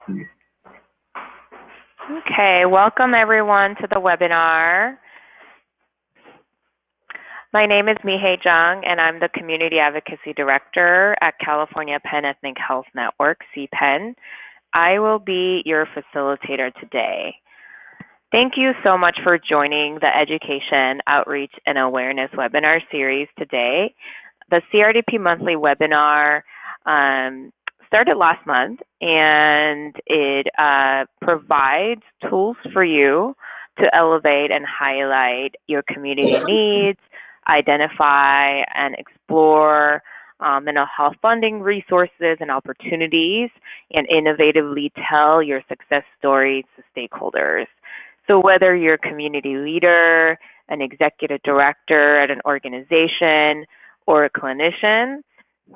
Okay, welcome everyone to the webinar. My name is Mihae Jung, and I'm the Community Advocacy Director at California Penn Ethnic Health Network, CPEHN. I will be your facilitator today. Thank you so much for joining the Education, Outreach, and Awareness webinar series today. The CRDP Monthly webinar started last month, and it provides tools for you to elevate and highlight your community needs, identify and explore mental health funding resources and opportunities, and innovatively tell your success stories to stakeholders. So whether you're a community leader, an executive director at an organization, or a clinician,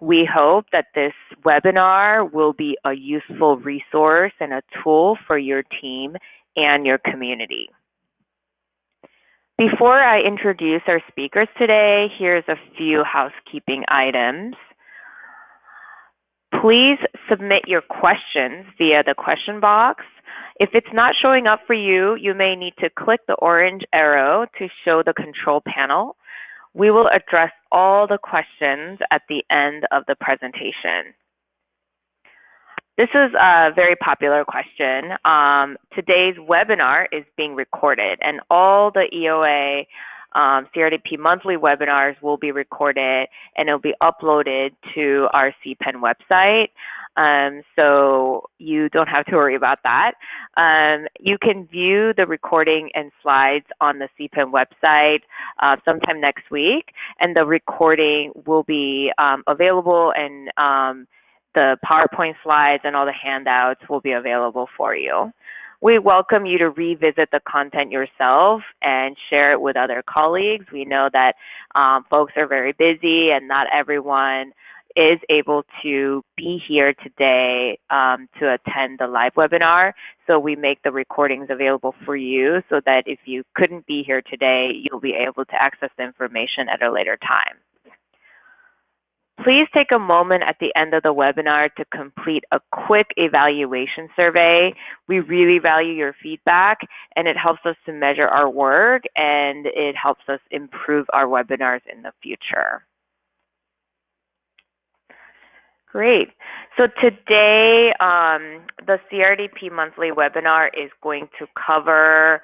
we hope that this webinar will be a useful resource and a tool for your team and your community. Before I introduce our speakers today, here's a few housekeeping items. Please submit your questions via the question box. If it's not showing up for you, you may need to click the orange arrow to show the control panel. We will address all the questions at the end of the presentation. This is a very popular question. Today's webinar is being recorded, and all the EOA CRDP monthly webinars will be recorded, and it'll be uploaded to our CPEHN website. So you don't have to worry about that. You can view the recording and slides on the CPEHN website sometime next week, and the recording will be available, and the PowerPoint slides and all the handouts will be available for you. We welcome you to revisit the content yourself and share it with other colleagues. We know that folks are very busy and not everyone is able to be here today to attend the live webinar. So we make the recordings available for you so that if you couldn't be here today, you'll be able to access the information at a later time. Please take a moment at the end of the webinar to complete a quick evaluation survey. We really value your feedback, and it helps us to measure our work, and it helps us improve our webinars in the future. Great. So today, the CRDP monthly webinar is going to cover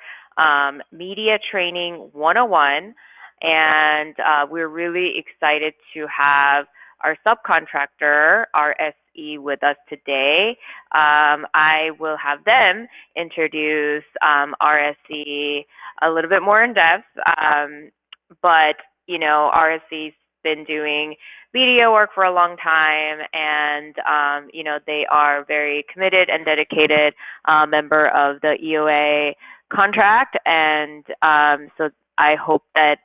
Media Training 101, and we're really excited to have our subcontractor, RSE, with us today. I will have them introduce RSE a little bit more in depth, but you know, RSE's been doing media work for a long time, and you know, they are very committed and dedicated member of the EOA contract, and so I hope that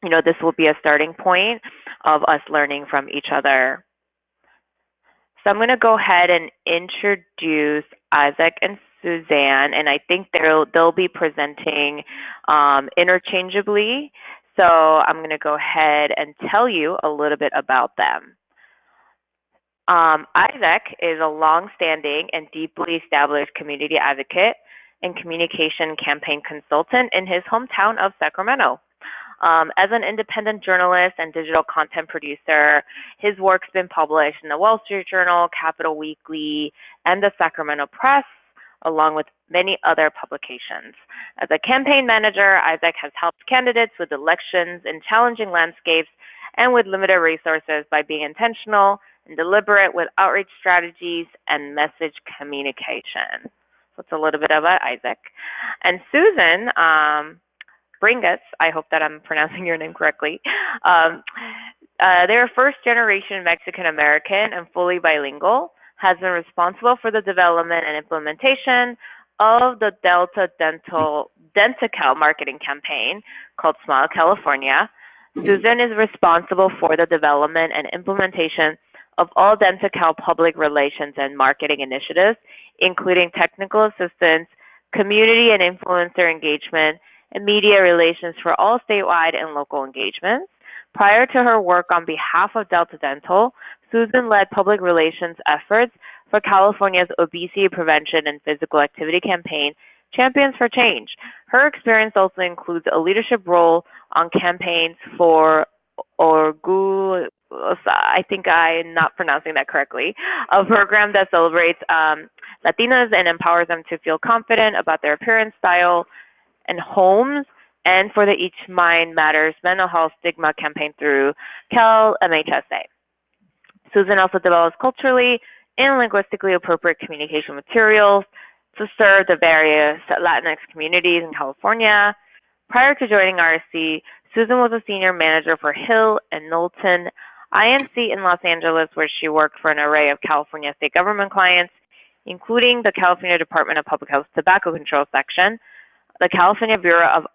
you know, this will be a starting point of us learning from each other. So I'm going to go ahead and introduce Isaac and Suzanne, and I think they'll be presenting interchangeably. So I'm going to go ahead and tell you a little bit about them. Isaac is a long-standing and deeply established community advocate and communication campaign consultant in his hometown of Sacramento. As an independent journalist and digital content producer, his work's been published in the Wall Street Journal, Capital Weekly, and the Sacramento Press, along with many other publications. As a campaign manager, Isaac has helped candidates with elections in challenging landscapes and with limited resources by being intentional and deliberate with outreach strategies and message communication. So it's a little bit about Isaac. And Susan, Bringas, I hope that I'm pronouncing your name correctly. They're first-generation Mexican-American and fully bilingual, has been responsible for the development and implementation of the Delta Dentacal marketing campaign called Smile California. Susan is responsible for the development and implementation of all Dentacal public relations and marketing initiatives, including technical assistance, community and influencer engagement, and media relations for all statewide and local engagements. Prior to her work on behalf of Delta Dental, Susan led public relations efforts for California's obesity prevention and physical activity campaign, Champions for Change. Her experience also includes a leadership role on campaigns for Orgullo, I think I'm not pronouncing that correctly, a program that celebrates Latinas and empowers them to feel confident about their appearance, style, and homes, and for the Each Mind Matters mental health stigma campaign through Cal MHSA. Susan also develops culturally and linguistically appropriate communication materials to serve the various Latinx communities in California. Prior to joining RSC, Susan was a senior manager for Hill and Knowlton INC in Los Angeles, where she worked for an array of California state government clients, including the California Department of Public Health Tobacco Control Section, the California Bureau of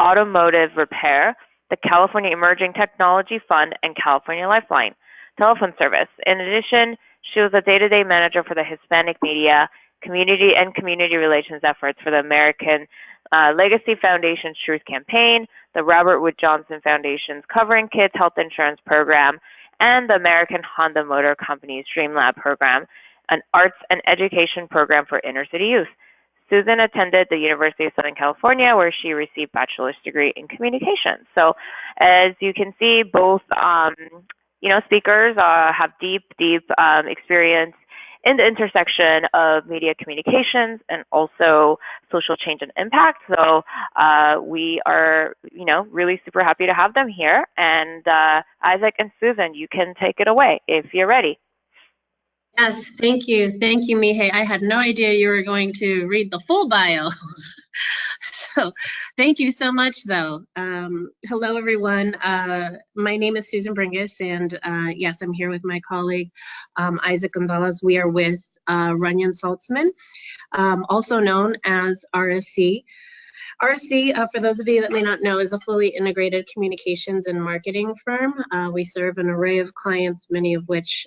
Automotive Repair, the California Emerging Technology Fund, and California Lifeline telephone service. In addition, she was a day-to-day manager for the Hispanic media, community, and community relations efforts for the American Legacy Foundation's Truth Campaign, the Robert Wood Johnson Foundation's Covering Kids Health Insurance Program, and the American Honda Motor Company's Dream Lab program, an arts and education program for inner-city youth. Susan attended the University of Southern California, where she received a bachelor's degree in communication. So, as you can see, both speakers have deep experience in the intersection of media communications and also social change and impact. So we are, really super happy to have them here. And Isaac and Susan, you can take it away if you're ready. Yes, thank you. Thank you, Mihae. I had no idea you were going to read the full bio. So thank you so much, though. Hello, everyone. My name is Susan Bringas, and yes, I'm here with my colleague, Isaac Gonzalez. We are with Runyon Saltzman, also known as RSC. RSC, for those of you that may not know, is a fully integrated communications and marketing firm. We serve an array of clients, many of which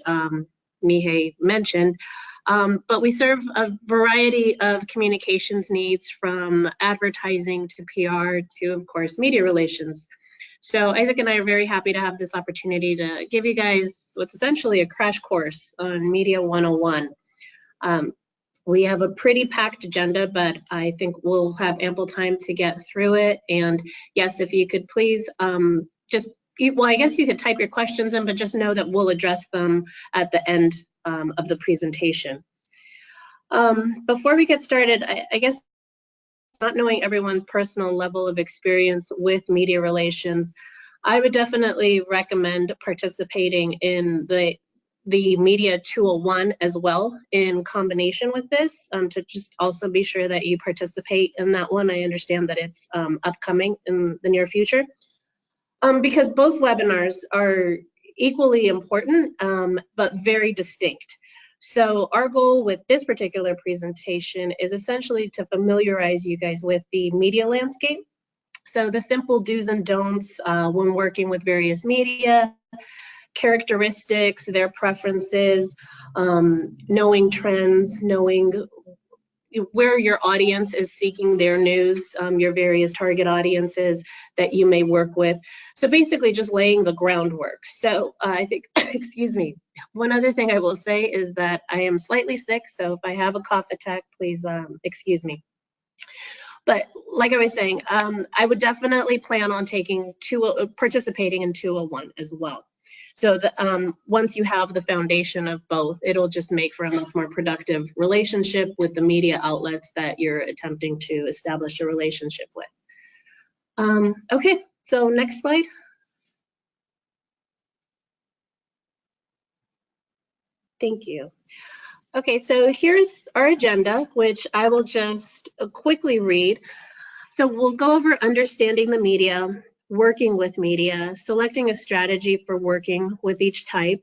Mihae mentioned. But we serve a variety of communications needs, from advertising to PR to, of course, media relations. So Isaac and I are very happy to have this opportunity to give you guys what's essentially a crash course on Media 101. We have a pretty packed agenda, but I think we'll have ample time to get through it. And yes, if you could please I guess you could type your questions in, but just know that we'll address them at the end of the presentation. Before we get started, I guess not knowing everyone's personal level of experience with media relations, I would definitely recommend participating in the Media 201 as well in combination with this, to just also be sure that you participate in that one. I understand that it's upcoming in the near future. Because both webinars are equally important, but very distinct. So our goal with this particular presentation is essentially to familiarize you guys with the media landscape. So the simple do's and don'ts when working with various media, characteristics, their preferences, knowing trends, knowing where your audience is seeking their news, your various target audiences that you may work with. So basically just laying the groundwork. So I think, excuse me, one other thing I will say is that I am slightly sick, so if I have a cough attack, please excuse me. But like I was saying, I would definitely plan on participating in 201 as well. So once you have the foundation of both, it'll just make for a much more productive relationship with the media outlets that you're attempting to establish a relationship with. Okay, so next slide. Thank you. Okay, so here's our agenda, which I will just quickly read. So we'll go over understanding the media, working with media, selecting a strategy for working with each type,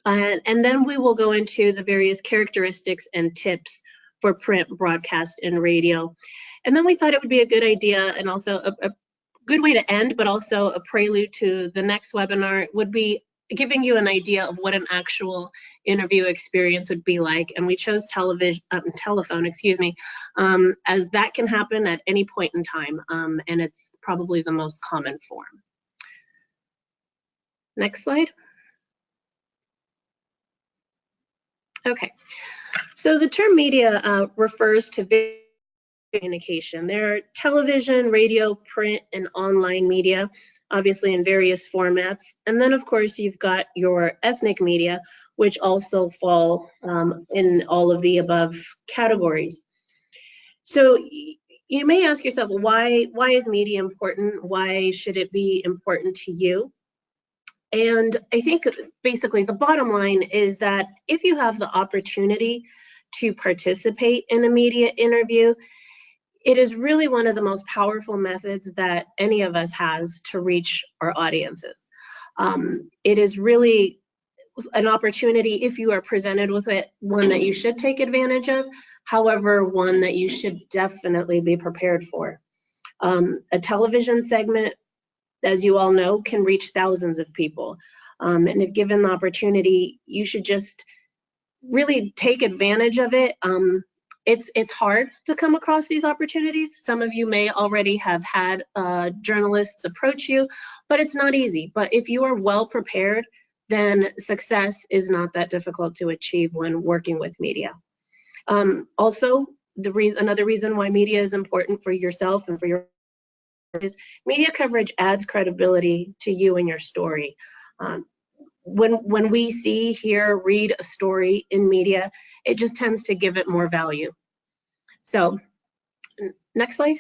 and then we will go into the various characteristics and tips for print, broadcast, and radio. And then we thought it would be a good idea, and also a good way to end, but also a prelude to the next webinar, would be giving you an idea of what an actual interview experience would be like. And we chose telephone, excuse me, as that can happen at any point in time, and it's probably the most common form. Next slide. Okay, So the term media refers to video communication. There are television, radio, print, and online media, obviously in various formats. And then, of course, you've got your ethnic media, which also fall in all of the above categories. So you may ask yourself, well, why is media important? Why should it be important to you? And I think basically the bottom line is that if you have the opportunity to participate in a media interview, it is really one of the most powerful methods that any of us has to reach our audiences. It is really an opportunity, if you are presented with it, one that you should take advantage of, however, one that you should definitely be prepared for. A television segment, as you all know, can reach thousands of people. And if given the opportunity, you should just really take advantage of it. It's hard to come across these opportunities. Some of you may already have had journalists approach you, but it's not easy. But if you are well prepared, then success is not that difficult to achieve when working with media. Also, another reason why media is important for yourself and for your is media coverage adds credibility to you and your story. When we see, hear, read a story in media, it just tends to give it more value. So, next slide.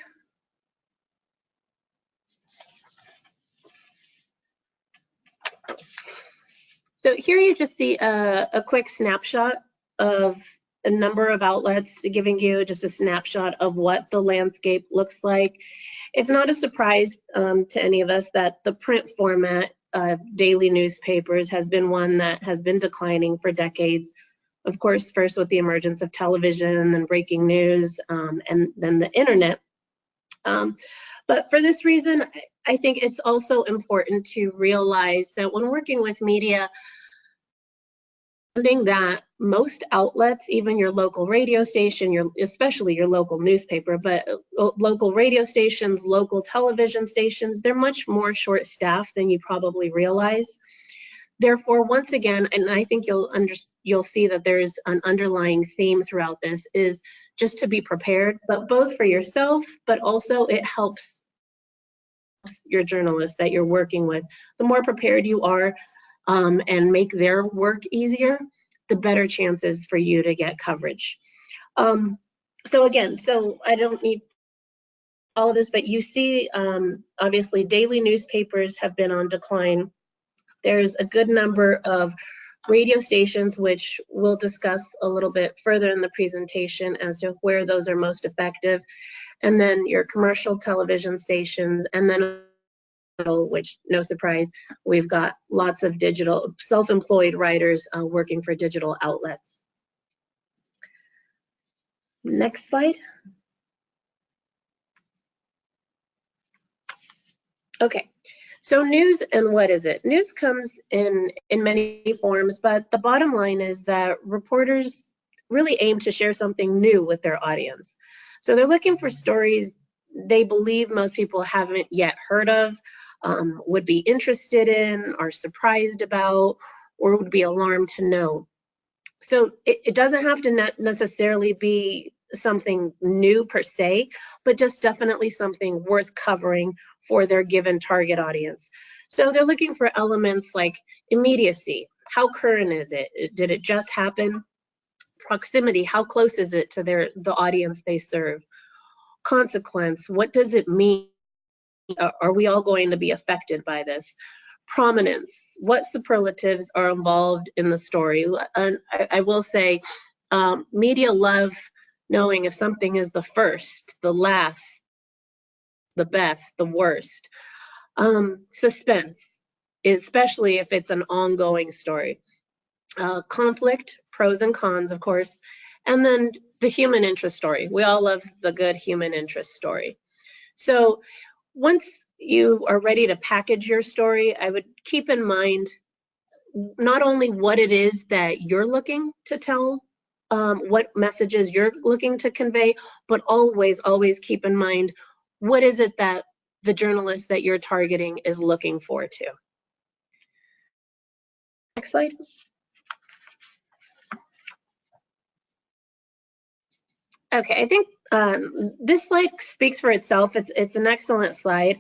So here you just see a quick snapshot of a number of outlets, giving you just a snapshot of what the landscape looks like. It's not a surprise to any of us that the print format of daily newspapers has been one that has been declining for decades. Of course, first with the emergence of television and breaking news, and then the internet. But for this reason, I think it's also important to realize that when working with media, that most outlets, even your local radio station, especially your local newspaper, but local radio stations, local television stations, they're much more short-staffed than you probably realize. Therefore, once again, and I think you'll see that there's an underlying theme throughout this, is just to be prepared, but both for yourself, but also it helps your journalists that you're working with. The more prepared you are and make their work easier, the better chances for you to get coverage. So again, I don't need all of this, but you see, obviously, daily newspapers have been on decline. There's a good number of radio stations, which we'll discuss a little bit further in the presentation as to where those are most effective. And then your commercial television stations, and then, which, no surprise, we've got lots of digital self-employed writers working for digital outlets. Next slide. Okay. So news, and what is it? News comes in many forms, but the bottom line is that reporters really aim to share something new with their audience. So they're looking for stories they believe most people haven't yet heard of, would be interested in, are surprised about, or would be alarmed to know. So it doesn't have to necessarily be something new per se, but just definitely something worth covering for their given target audience. So they're looking for elements like immediacy. How current is it? Did it just happen? Proximity. How close is it to the audience they serve? Consequence. What does it mean? Are we all going to be affected by this? Prominence. What superlatives are involved in the story? And I will say, media love knowing if something is the first, the last, the best, the worst. Suspense, especially if it's an ongoing story. Conflict, pros and cons, of course. And then the human interest story. We all love the good human interest story. So once you are ready to package your story, I would keep in mind not only what it is that you're looking to tell, what messages you're looking to convey, but always keep in mind, what is it that the journalist that you're targeting is looking for too. Next slide. Okay, I think this slide speaks for itself. It's an excellent slide.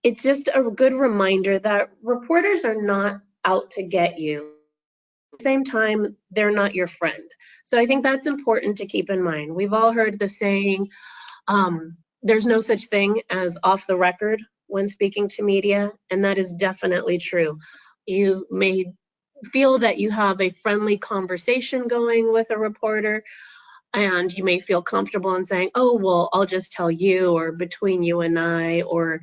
It's just a good reminder that reporters are not out to get you. At the same time, they're not your friend. So I think that's important to keep in mind. We've all heard the saying, there's no such thing as off the record when speaking to media, and that is definitely true. You may feel that you have a friendly conversation going with a reporter, and you may feel comfortable in saying, oh, well, I'll just tell you, or between you and I, or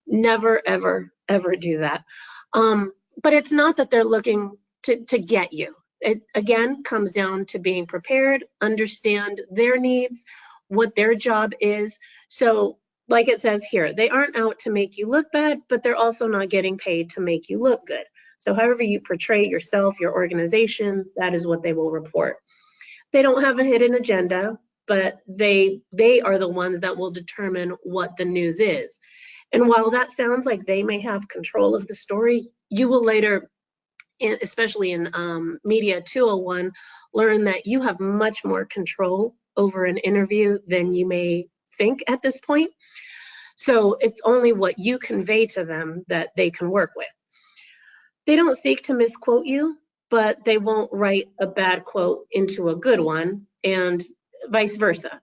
never, ever, ever do that. But it's not that they're looking to get you. It, again, comes down to being prepared, understand their needs, what their job is. So like it says here, they aren't out to make you look bad, but they're also not getting paid to make you look good. So however you portray yourself, your organization, that is what they will report. They don't have a hidden agenda, but they are the ones that will determine what the news is. And while that sounds like they may have control of the story, you will later, especially in Media 201, learn that you have much more control over an interview than you may think at this point. So it's only what you convey to them that they can work with. They don't seek to misquote you, but they won't write a bad quote into a good one, and vice versa.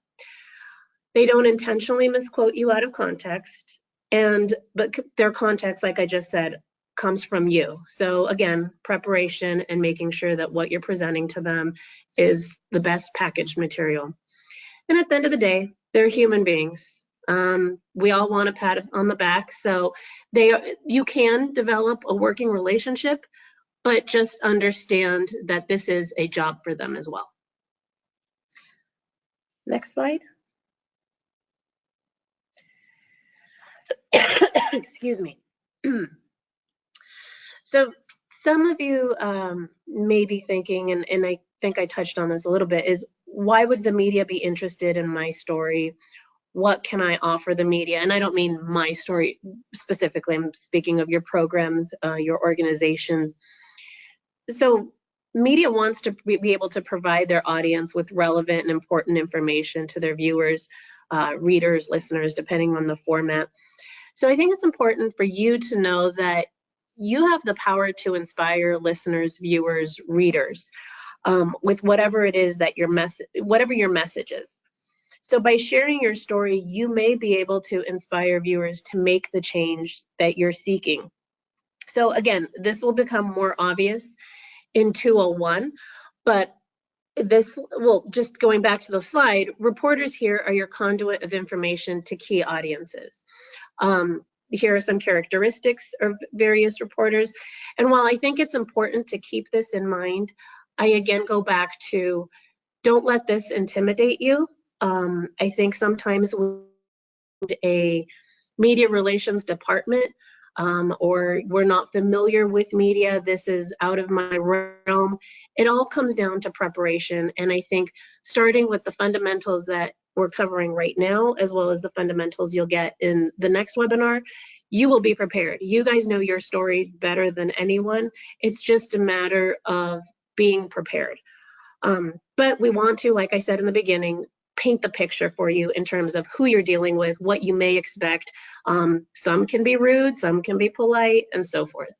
They don't intentionally misquote you out of context, but their context, like I just said, comes from you. So again, preparation and making sure that what you're presenting to them is the best packaged material. And at the end of the day, they're human beings. We all want a pat on the back, so you can develop a working relationship, but just understand that this is a job for them as well. Next slide. Excuse me. So some of you may be thinking, and I think I touched on this a little bit, is why would the media be interested in my story? What can I offer the media? And I don't mean my story specifically. I'm speaking of your programs, your organizations. So media wants to be able to provide their audience with relevant and important information to their viewers, readers, listeners, depending on the format. So I think it's important for you to know that you have the power to inspire listeners, viewers, readers with whatever it is that whatever your message is. So by sharing your story, you may be able to inspire viewers to make the change that you're seeking. So again, this will become more obvious in 201, but just going back to the slide, reporters here are your conduit of information to key audiences. Here are some characteristics of various reporters. And while I think it's important to keep this in mind, I again go back to, don't let this intimidate you. I think sometimes with a media relations department, or we're not familiar with media, this is out of my realm. It all comes down to preparation. And I think starting with the fundamentals that we're covering right now, as well as the fundamentals you'll get in the next webinar, you will be prepared. You guys know your story better than anyone. It's just a matter of being prepared. But we want to, like I said in the beginning, paint the picture for you in terms of who you're dealing with, what you may expect. Some can be rude, some can be polite, and so forth.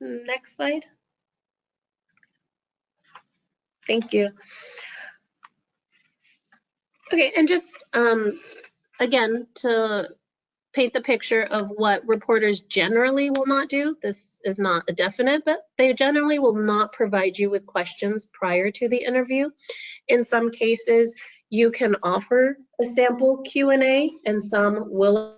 Next slide. Thank you. Okay, and just again, to paint the picture of what reporters generally will not do. This is not a definite, but they generally will not provide you with questions prior to the interview. In some cases, you can offer a sample Q&A, and some will.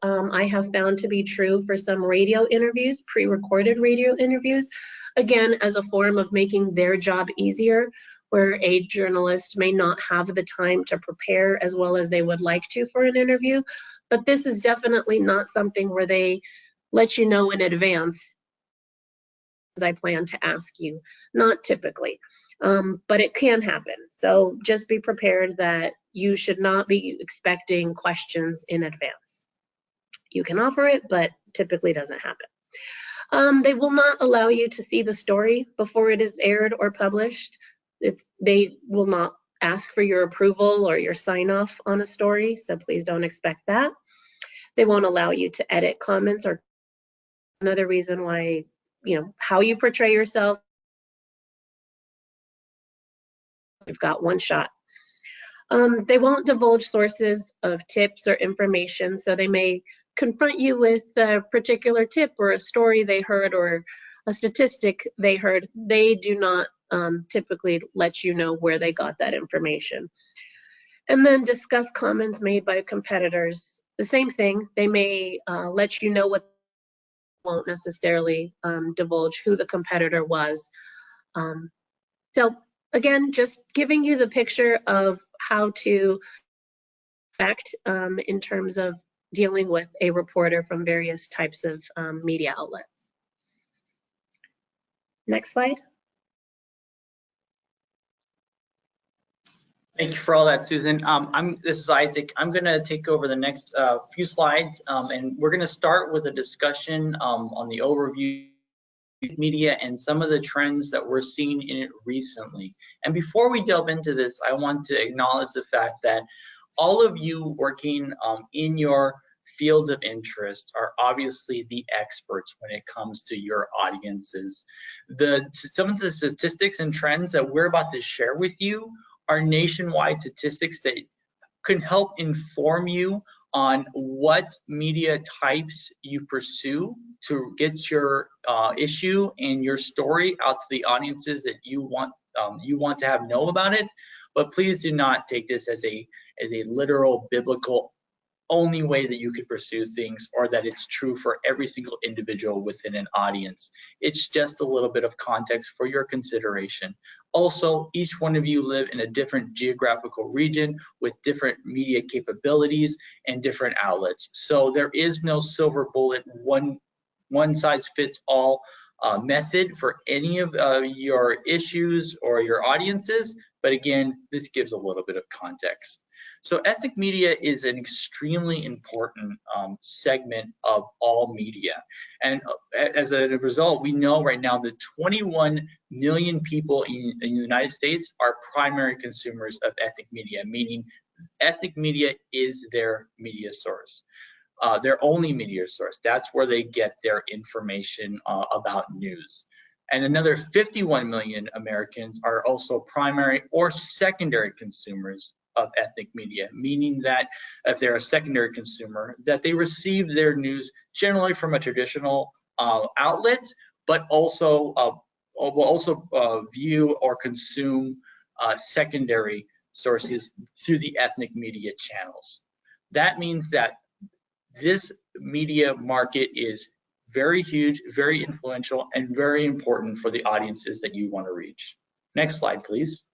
I have found to be true for some radio interviews, pre-recorded radio interviews, again, as a form of making their job easier, where a journalist may not have the time to prepare as well as they would like to for an interview. But this is definitely not something where they let you know in advance, as I plan to ask you, not typically, but it can happen. So just be prepared that you should not be expecting questions in advance. you can offer it, but typically doesn't happen. They will not allow you to see the story before it is aired or published. They will not ask for your approval or your sign off on a story, so please don't expect that. They won't allow you to edit comments, or another reason why, how you portray yourself. You've got one shot. They won't divulge sources of tips or information, so they may confront you with a particular tip or a story they heard or a statistic they heard. They do not typically let you know where they got that information. And then discuss comments made by competitors. The same thing, they may let you know what, won't necessarily divulge who the competitor was. So again, just giving you the picture of how to act in terms of dealing with a reporter from various types of media outlets. Next slide. Thank you for all that, Susan. This is Isaac. I'm going to take over the next few slides, and we're going to start with a discussion on the overview of media and some of the trends that we're seeing in it recently. And before we delve into this, I want to acknowledge the fact that all of you working in your fields of interest are obviously the experts when it comes to your audiences. Some of the statistics and trends that we're about to share with you are nationwide statistics that can help inform you on what media types you pursue to get your issue and your story out to the audiences that you want to have know about it. But please do not take this as a literal biblical only way that you could pursue things, or that it's true for every single individual within an audience. It's just a little bit of context for your consideration. Also, each one of you live in a different geographical region with different media capabilities and different outlets. So there is no silver bullet, one size fits all method for any of your issues or your audiences. But again, this gives a little bit of context. So ethnic media is an extremely important segment of all media. And as a result, we know right now that 21 million people in the United States are primary consumers of ethnic media, meaning ethnic media is their media source, their only media source. That's where they get their information about news. And another 51 million Americans are also primary or secondary consumers of ethnic media, meaning that if they're a secondary consumer, that they receive their news generally from a traditional outlet, but also will also view or consume secondary sources through the ethnic media channels. That means that this media market is very huge, very influential, and very important for the audiences that you want to reach. Next slide, please.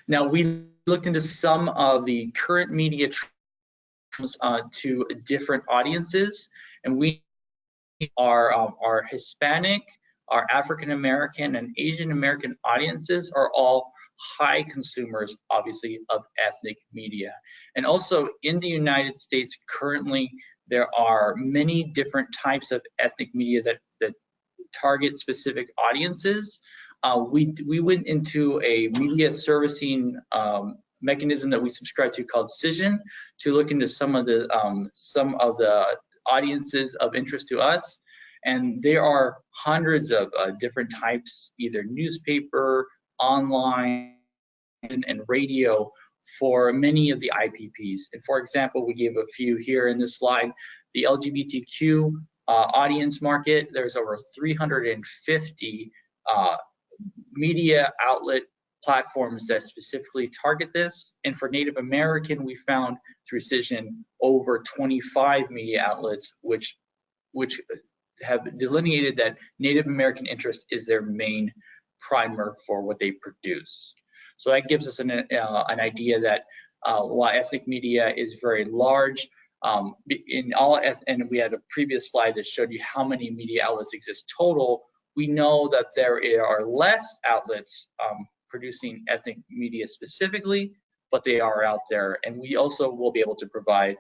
Now, we looked into some of the current media trends to different audiences, and we our Hispanic, our African American, and Asian American audiences are all high consumers, obviously, of ethnic media. And also in the United States currently, there are many different types of ethnic media that target specific audiences. We went into a media servicing mechanism that we subscribe to called CPEHN to look into some of the audiences of interest to us. And there are hundreds of different types, either newspaper, online, and radio for many of the IPPs. And for example, we gave a few here in this slide. The LGBTQ audience market, there's over 350 media outlet platforms that specifically target this. And for Native American, we found through CPEHN over 25 media outlets which have delineated that Native American interest is their main primer for what they produce. So that gives us an idea that while ethnic media is very large, and we had a previous slide that showed you how many media outlets exist total, we know that there are less outlets producing ethnic media specifically, but they are out there. And we also will be able to provide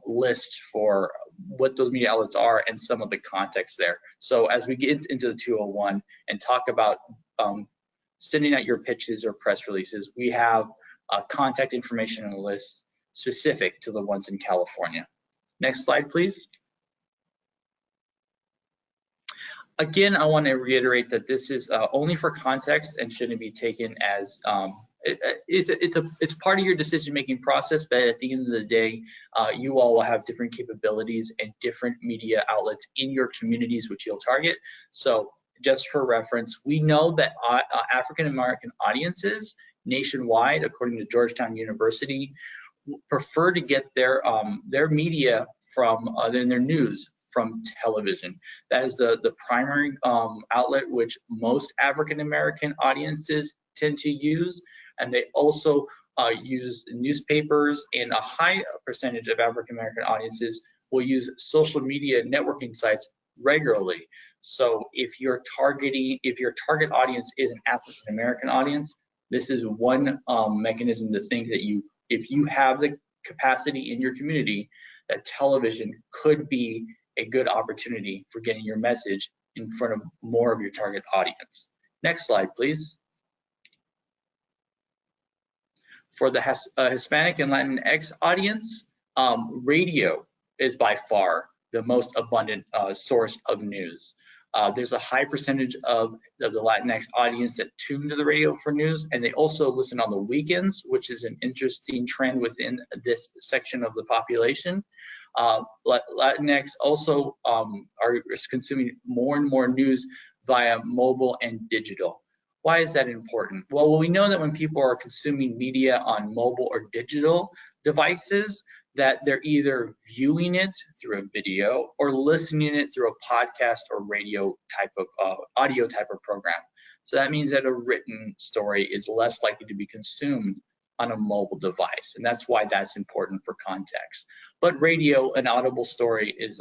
lists for what those media outlets are and some of the context there. So as we get into the 201 and talk about sending out your pitches or press releases, we have contact information and lists specific to the ones in California. Next slide, please. Again, I want to reiterate that this is only for context and shouldn't be taken as it's part of your decision-making process, but at the end of the day, you all will have different capabilities and different media outlets in your communities which you'll target. So just for reference, we know that African American audiences nationwide, according to Georgetown University, prefer to get their media from their news from television. That is the primary outlet which most African American audiences tend to use, and they also use newspapers, and a high percentage of African American audiences will use social media networking sites regularly. So if your target audience is an African American audience, this is one mechanism to think that if you have the capacity in your community, that television could be a good opportunity for getting your message in front of more of your target audience. Next slide, please. For the Hispanic and Latin X audience, radio is by far the most abundant source of news. There's a high percentage of the Latinx audience that tune to the radio for news, and they also listen on the weekends, which is an interesting trend within this section of the population. Latinx also are consuming more and more news via mobile and digital. Why is that important? Well, we know that when people are consuming media on mobile or digital devices, that they're either viewing it through a video or listening it through a podcast or radio type of audio type of program. So that means that a written story is less likely to be consumed on a mobile device, and that's why that's important for context. But radio, an audible story is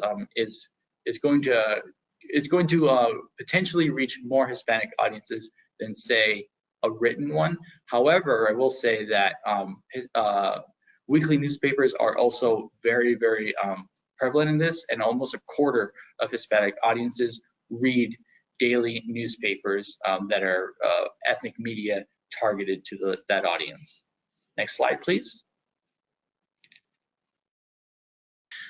going to potentially reach more Hispanic audiences than, say, a written one. However, I will say that weekly newspapers are also very, very prevalent in this, and almost a quarter of Hispanic audiences read daily newspapers that are ethnic media targeted to that audience. Next slide, please.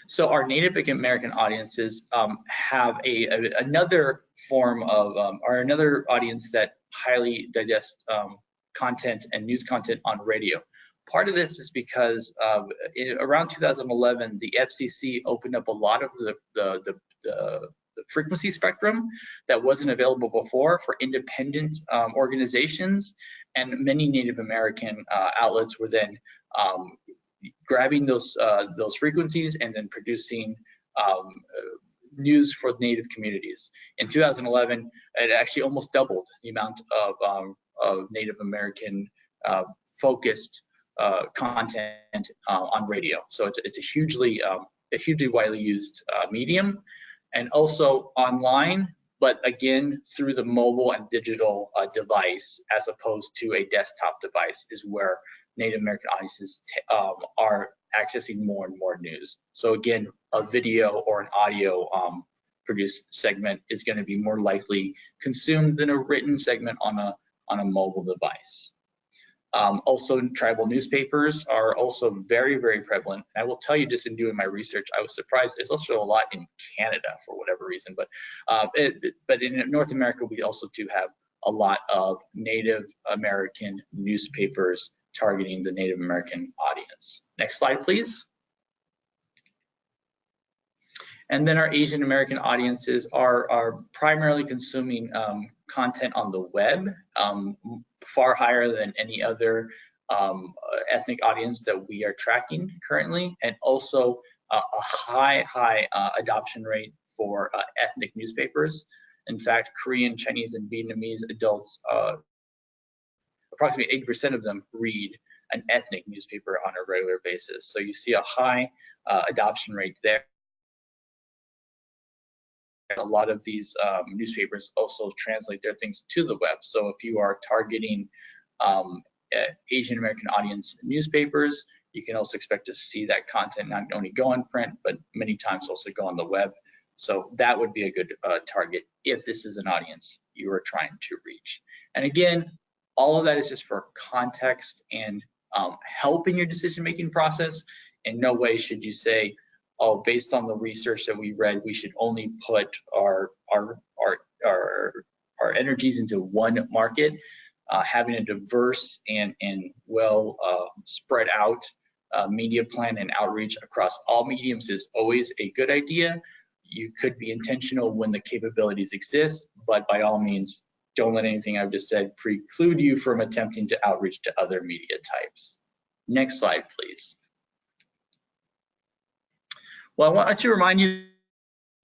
So our Native American audiences have another form of, or another audience that highly digest content and news content on radio. Part of this is because around 2011, the FCC opened up a lot of the frequency spectrum that wasn't available before for independent organizations, and many Native American outlets were then grabbing those frequencies and then producing news for Native communities. In 2011, it actually almost doubled the amount of Native American focused content on radio. So it's a hugely widely used medium, and also online, but again through the mobile and digital device, as opposed to a desktop device, is where Native American audiences are accessing more and more news. So again, a video or an audio produced segment is going to be more likely consumed than a written segment on a mobile device. Also, tribal newspapers are also very, very prevalent. I will tell you, just in doing my research, I was surprised. There's also a lot in Canada for whatever reason, but in North America, we also do have a lot of Native American newspapers targeting the Native American audience. Next slide, please. And then our Asian American audiences are primarily consuming content on the web, far higher than any other ethnic audience that we are tracking currently, and also a high adoption rate for ethnic newspapers. In fact, Korean, Chinese, and Vietnamese adults, approximately 80% of them read an ethnic newspaper on a regular basis. So you see a high adoption rate there. A lot of these newspapers also translate their things to the web. So if you are targeting Asian American audience newspapers. You can also expect to see that content not only go in print, but many times also go on the web. So that would be a good target if this is an audience you are trying to reach. And again, all of that is just for context and help in your decision-making process. In no way should you say, oh, based on the research that we read, we should only put our energies into one market. Having a diverse and well spread out media plan and outreach across all mediums is always a good idea. You could be intentional when the capabilities exist, but by all means, don't let anything I've just said preclude you from attempting to outreach to other media types. Next slide, please. Well, I want to remind you,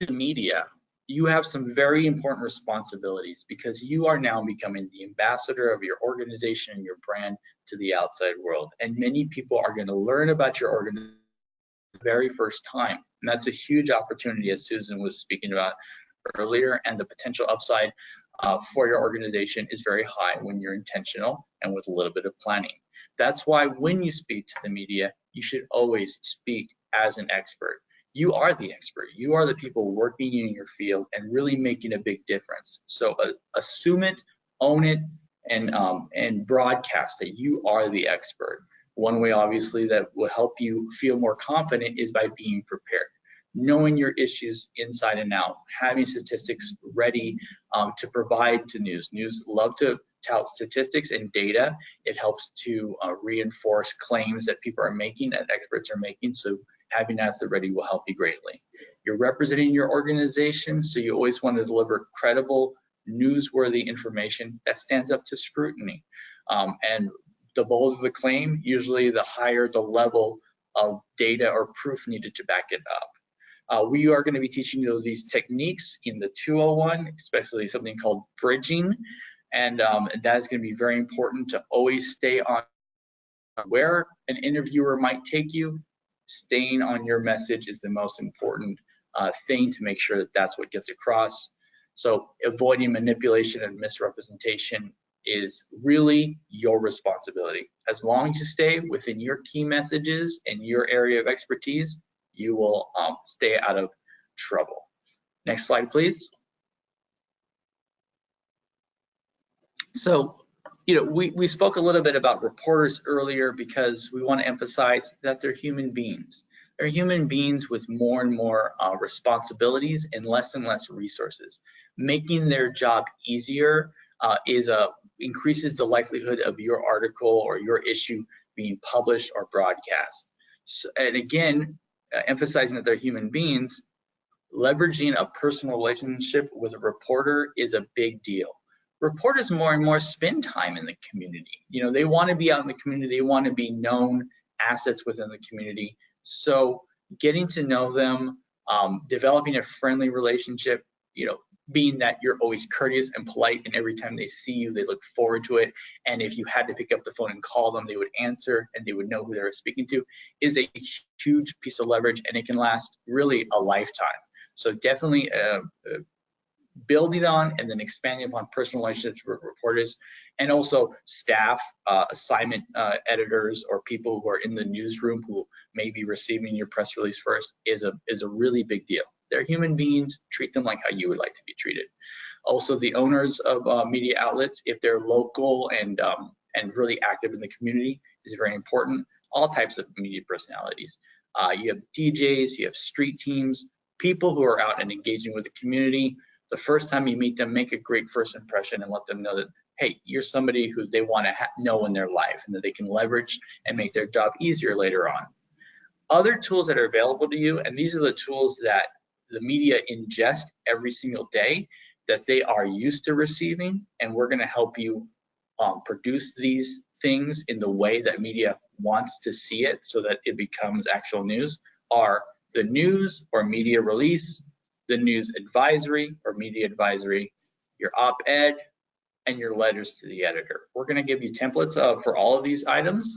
the media, you have some very important responsibilities because you are now becoming the ambassador of your organization and your brand to the outside world. And many people are going to learn about your organization the very first time. And that's a huge opportunity, as Susan was speaking about earlier, and the potential upside for your organization is very high when you're intentional and with a little bit of planning. That's why when you speak to the media, you should always speak as an expert. You are the expert. You are the people working in your field and really making a big difference. So assume it, own it, and broadcast that you are the expert. One way, obviously, that will help you feel more confident is by being prepared, knowing your issues inside and out, having statistics ready to provide to news. News love to tout statistics and data. It helps to reinforce claims that people are making, that experts are making. So having that at the ready will help you greatly. You're representing your organization, so you always want to deliver credible, newsworthy information that stands up to scrutiny. And the bolder the claim, usually the higher the level of data or proof needed to back it up. We are going to be teaching you these techniques in the 201, especially something called bridging, and that is going to be very important to always stay on where an interviewer might take you. Staying on your message is the most important thing to make sure that that's what gets across. So avoiding manipulation and misrepresentation is really your responsibility. As long as you stay within your key messages and your area of expertise, you will stay out of trouble. Next slide, please. So, we spoke a little bit about reporters earlier because we want to emphasize that they're human beings. They're human beings with more and more responsibilities and less resources. Making their job easier increases the likelihood of your article or your issue being published or broadcast. So, and again, emphasizing that they're human beings, leveraging a personal relationship with a reporter is a big deal. Reporters more and more spend time in the community. They want to be out in the community. They want to be known assets within the community. So getting to know them, developing a friendly relationship, being that you're always courteous and polite, and every time they see you, they look forward to it. And if you had to pick up the phone and call them, they would answer and they would know who they were speaking to, is a huge piece of leverage, and it can last really a lifetime. So definitely building on and then expanding upon personal relationships with reporters, and also staff, assignment editors, or people who are in the newsroom who may be receiving your press release first is a really big deal. They're human beings. Treat them like how you would like to be treated. Also, the owners of media outlets, if they're local and really active in the community, is very important. All types of media personalities. You have DJs, you have street teams, people who are out and engaging with the community. The first time you meet them, make a great first impression and let them know that, hey, you're somebody who they want to know in their life and that they can leverage and make their job easier later on. Other tools that are available to you, and these are the tools that the media ingest every single day that they are used to receiving, and we're going to help you produce these things in the way that media wants to see it so that it becomes actual news, are the news or media release, the news advisory or media advisory, your op-ed, and your letters to the editor. We're going to give you templates for all of these items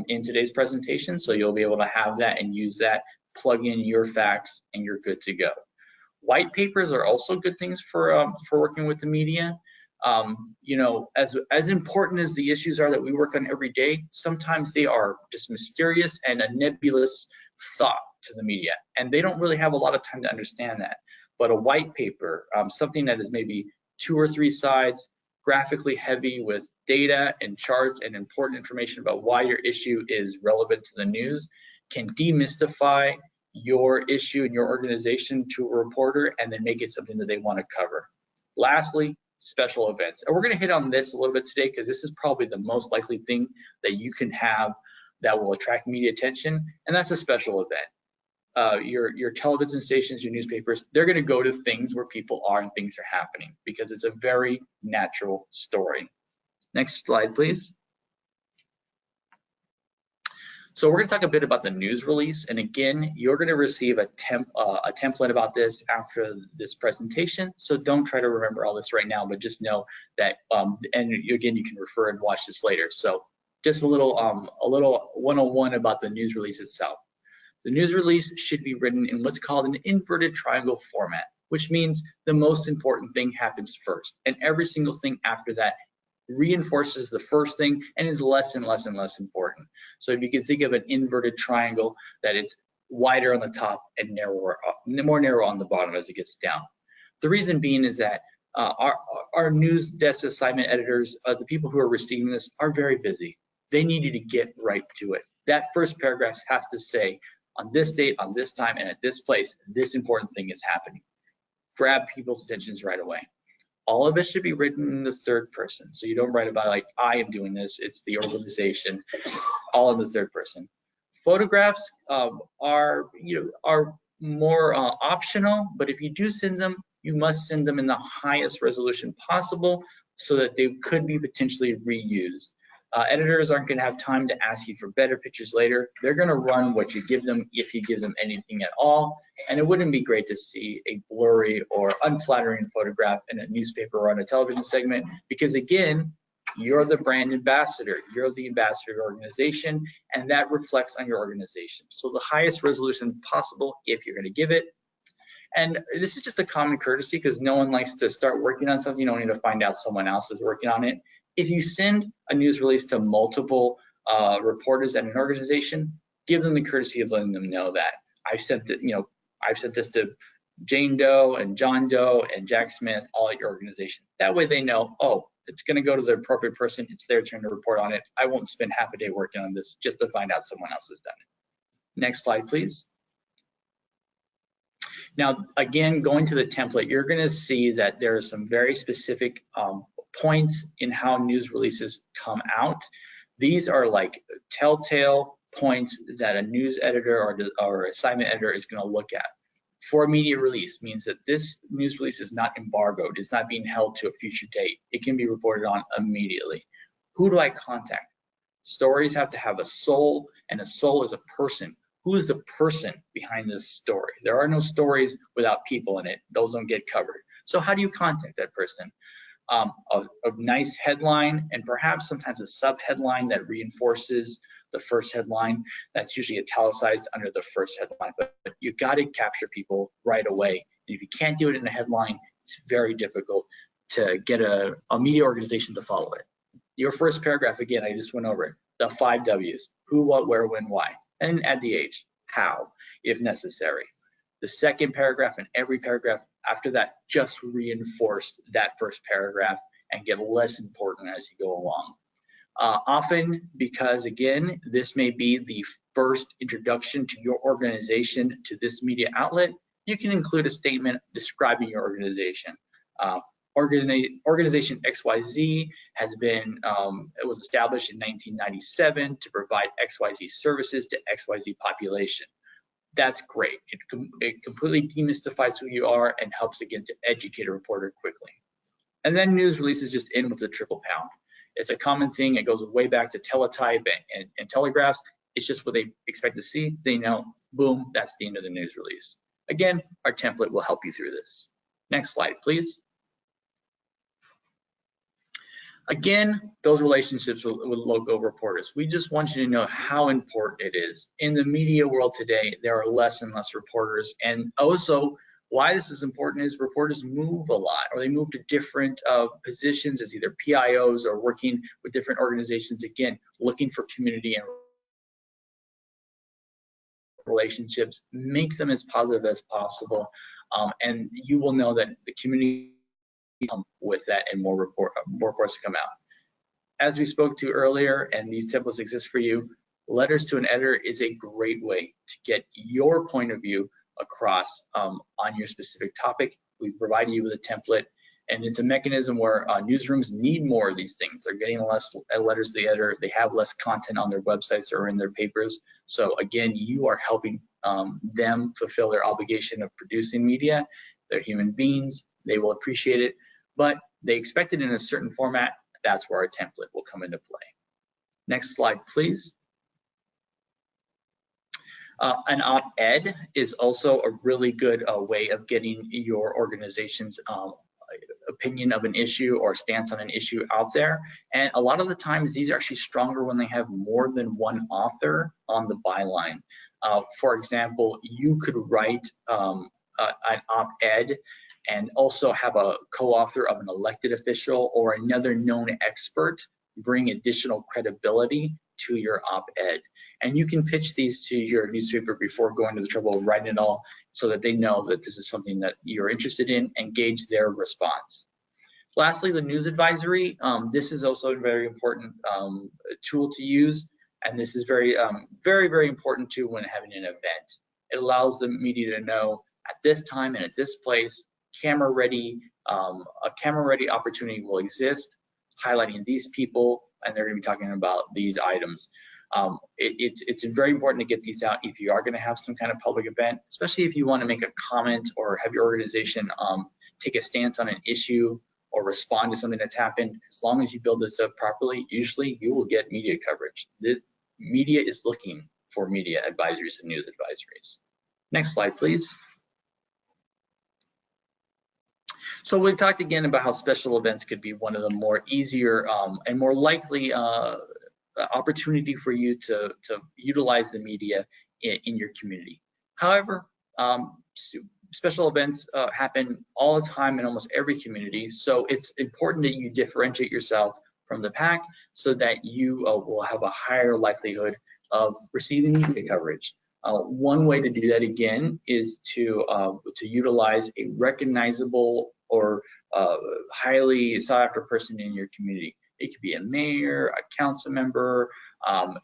in today's presentation, so you'll be able to have that and use that, plug in your facts, and you're good to go. White papers are also good things for working with the media. You know, as important as the issues are that we work on every day, sometimes they are just mysterious and a nebulous thought to the media, and they don't really have a lot of time to understand that. But a white paper, something that is maybe 2 or 3 sides, graphically heavy with data and charts and important information about why your issue is relevant to the news, can demystify your issue and your organization to a reporter and then make it something that they want to cover. Lastly, special events. And we're going to hit on this a little bit today because this is probably the most likely thing that you can have that will attract media attention, and that's a special event. Your television stations, your newspapers, they're going to go to things where people are and things are happening because it's a very natural story. Next slide, please. So we're going to talk a bit about the news release, and again, you're going to receive a template about this after this presentation. So don't try to remember all this right now, but just know that, and again, you can refer and watch this later. So just a little 101 about the news release itself. The news release should be written in what's called an inverted triangle format, which means the most important thing happens first, and every single thing after that reinforces the first thing and is less and less and less important. So if you can think of an inverted triangle, that it's wider on the top and more narrow on the bottom as it gets down. The reason being is that our news desk assignment editors, the people who are receiving this, are very busy. They need you to get right to it. That first paragraph has to say, on this date, on this time, and at this place, this important thing is happening. Grab people's attentions right away. All of it should be written in the third person. So you don't write about like, I am doing this, it's the organization, all in the third person. Photographs are more optional, but if you do send them, you must send them in the highest resolution possible so that they could be potentially reused. Editors aren't going to have time to ask you for better pictures later. They're going to run what you give them if you give them anything at all. And it wouldn't be great to see a blurry or unflattering photograph in a newspaper or on a television segment, because again, you're the brand ambassador. You're the ambassador of your organization, and that reflects on your organization. So the highest resolution possible if you're going to give it. And this is just a common courtesy because no one likes to start working on something only to find out someone else is working on it. If you send a news release to multiple reporters at an organization, give them the courtesy of letting them know that I've sent this to Jane Doe and John Doe and Jack Smith, all at your organization. That way they know, oh, it's going to go to the appropriate person. It's their turn to report on it. I won't spend half a day working on this just to find out someone else has done it. Next slide, please. Now, again, going to the template, you're going to see that there are some very specific points in how news releases come out. These are like telltale points that a news editor or assignment editor is going to look at. For a media release means that this news release is not embargoed. It's not being held to a future date. It can be reported on immediately. Who do I contact? Stories have to have a soul, and a soul is a person. Who is the person behind this story? There are no stories without people in it. Those don't get covered. So how do you contact that person? A nice headline, and perhaps sometimes a sub-headline that reinforces the first headline. That's usually italicized under the first headline, but you got to capture people right away. And if you can't do it in a headline, it's very difficult to get a media organization to follow it. Your first paragraph, again, I just went over it. The 5 W's: who, what, where, when, why. And add the H, how, if necessary. The second paragraph and every paragraph after that just reinforce that first paragraph and get less important as you go along. Often, because again, this may be the first introduction to your organization to this media outlet, you can include a statement describing your organization. Organization XYZ has been, it was established in 1997 to provide XYZ services to XYZ population. That's great. It completely demystifies who you are and helps again to educate a reporter quickly. And then news releases just end with a triple pound. It's a common thing. It goes way back to teletype and telegraphs. It's just what they expect to see. They know, boom, that's the end of the news release. Again, our template will help you through this. Next slide, please. Again, those relationships with local reporters. We just want you to know how important it is. In the media world today, there are less and less reporters, and also Why this is important is reporters move a lot, or they move to different positions as either PIOs or working with different organizations, again, looking for community and relationships, make them as positive as possible, and you will know that the community with that and more reports to come out. As we spoke to earlier, and these templates exist for you, letters to an editor is a great way to get your point of view across on your specific topic. We provide you with a template, and it's a mechanism where newsrooms need more of these things. They're getting less letters to the editor. They have less content on their websites or in their papers. So again, you are helping them fulfill their obligation of producing media. They're human beings. They will appreciate it, but they expect it in a certain format. That's where our template will come into play. Next slide, please. An op-ed is also a really good way of getting your organization's opinion of an issue or stance on an issue out there. And a lot of the times, these are actually stronger when they have more than one author on the byline. For example, you could write an op-ed and also have a co-author of an elected official or another known expert bring additional credibility to your op-ed. And you can pitch these to your newspaper before going to the trouble of writing it all, so that they know that this is something that you're interested in and gauge their response. Lastly, the news advisory. This is also a very important tool to use, and this is very, very important too when having an event. It allows the media to know at this time and at this place, a camera-ready opportunity will exist, highlighting these people, and they're going to be talking about these items. It's very important to get these out if you are going to have some kind of public event, especially if you want to make a comment or have your organization take a stance on an issue or respond to something that's happened. As long as you build this up properly, usually you will get media coverage. The media is looking for media advisories and news advisories. Next slide, please. So we talked again about how special events could be one of the more easier and more likely opportunity for you to utilize the media in your community. However, special events happen all the time in almost every community, so it's important that you differentiate yourself from the pack so that you will have a higher likelihood of receiving media coverage. One way to do that again is to utilize a recognizable or highly sought after person in your community. It could be a mayor, a council member,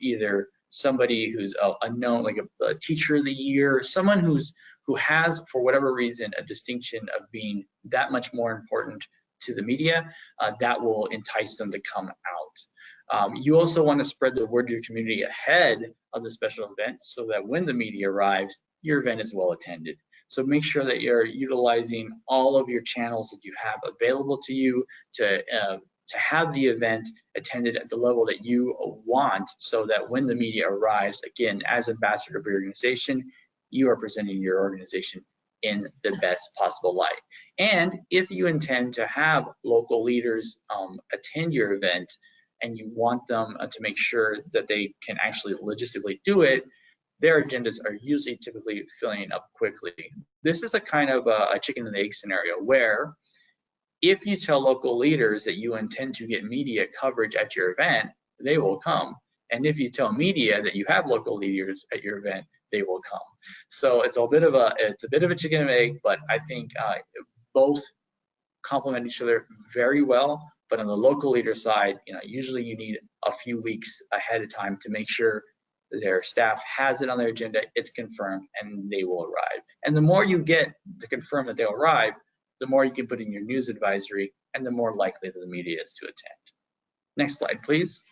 either somebody who's a known, like a teacher of the year, someone who has, for whatever reason, a distinction of being that much more important to the media, that will entice them to come out. You also want to spread the word to your community ahead of the special event so that when the media arrives, your event is well attended. So make sure that you're utilizing all of your channels that you have available to you to have the event attended at the level that you want, so that when the media arrives, again, as ambassador of your organization, you are presenting your organization in the best possible light. And if you intend to have local leaders attend your event and you want them to make sure that they can actually logistically do it, their agendas are usually typically filling up quickly. This is a kind of a chicken and egg scenario where if you tell local leaders that you intend to get media coverage at your event, they will come. And if you tell media that you have local leaders at your event, they will come. So it's a bit of a chicken and egg, but I think both complement each other very well. But on the local leader side, usually you need a few weeks ahead of time to make sure their staff has it on their agenda, it's confirmed, and they will arrive. And the more you get to confirm that they'll arrive, the more you can put in your news advisory, and the more likely that the media is to attend. Next slide, please.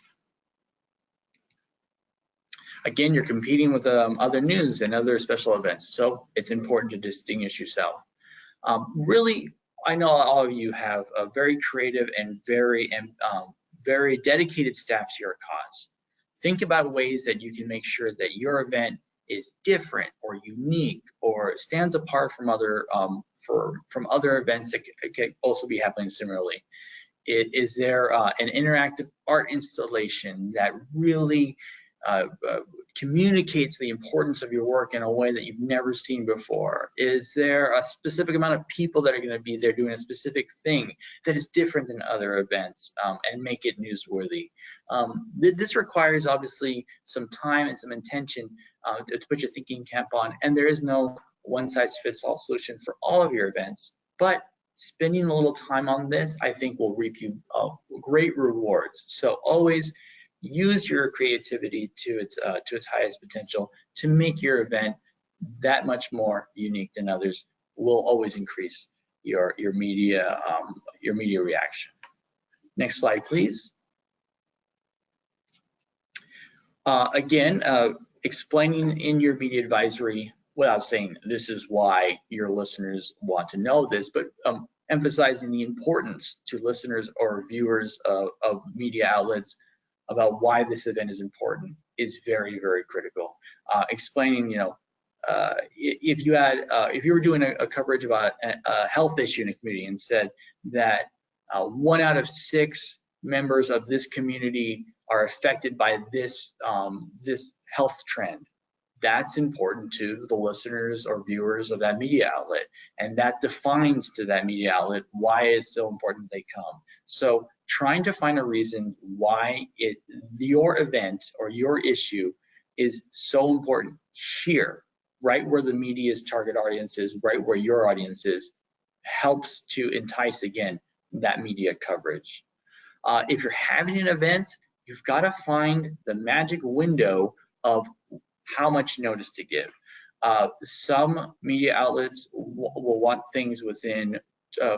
Again, you're competing with other news and other special events, so it's important to distinguish yourself. Really, I know all of you have a very creative and very dedicated staff to your cause. Think about ways that you can make sure that your event is different or unique or stands apart from other events that could also be happening similarly. Is there an interactive art installation that really communicates the importance of your work in a way that you've never seen before? Is there a specific amount of people that are going to be there doing a specific thing that is different than other events and make it newsworthy? This requires obviously some time and some intention to put your thinking cap on, and there is no one-size-fits-all solution for all of your events, but spending a little time on this, I think, will reap you great rewards. So always use your creativity to its highest potential to make your event that much more unique than others. Will always increase your media reaction. Next slide, please. Again, explaining in your media advisory without saying this is why your listeners want to know this, but emphasizing the importance to listeners or viewers of media outlets about why this event is important is very, very critical. Explaining, if you were doing a coverage about a health issue in a community and said that 1 out of 6 members of this community are affected by this health trend, that's important to the listeners or viewers of that media outlet, and that defines to that media outlet why it's so important they come. So trying to find a reason why your event or your issue is so important here, right where the media's target audience is, right where your audience is, helps to entice, again, that media coverage. If you're having an event, you've got to find the magic window of how much notice to give. Some media outlets will want things within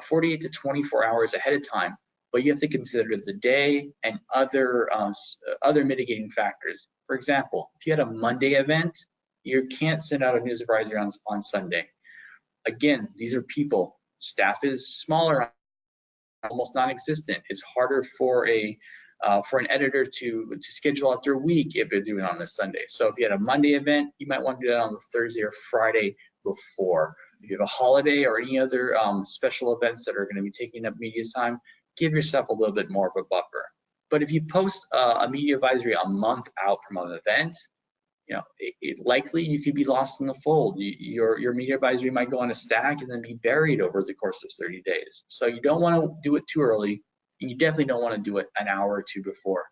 48 to 24 hours ahead of time, but you have to consider the day and other mitigating factors. For example, if you had a Monday event, you can't send out a news advisory on Sunday. Again, these are people. Staff is smaller, almost non-existent. It's harder for an editor to schedule out their week if they're doing it on a Sunday. So if you had a Monday event, you might want to do that on the Thursday or Friday before. If you have a holiday or any other special events that are going to be taking up media time, give yourself a little bit more of a buffer. But if you post a media advisory a month out from an event, likely you could be lost in the fold. Your media advisory might go on a stack and then be buried over the course of 30 days. So you don't want to do it too early. And you definitely don't want to do it an hour or two before.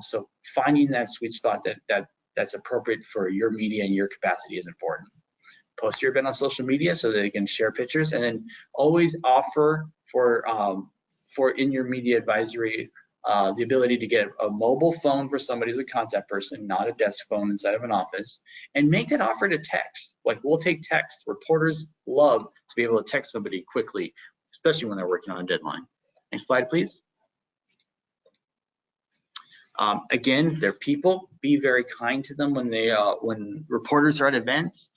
So finding that sweet spot that's appropriate for your media and your capacity is important. Post your event on social media so that they can share pictures, and then always offer for in your media advisory the ability to get a mobile phone for somebody who's a contact person, not a desk phone inside of an office, and make that offer to text. Like, we'll take text. Reporters love to be able to text somebody quickly, especially when they're working on a deadline. Next slide, please. Again, they're people. Be very kind to them when reporters are at events.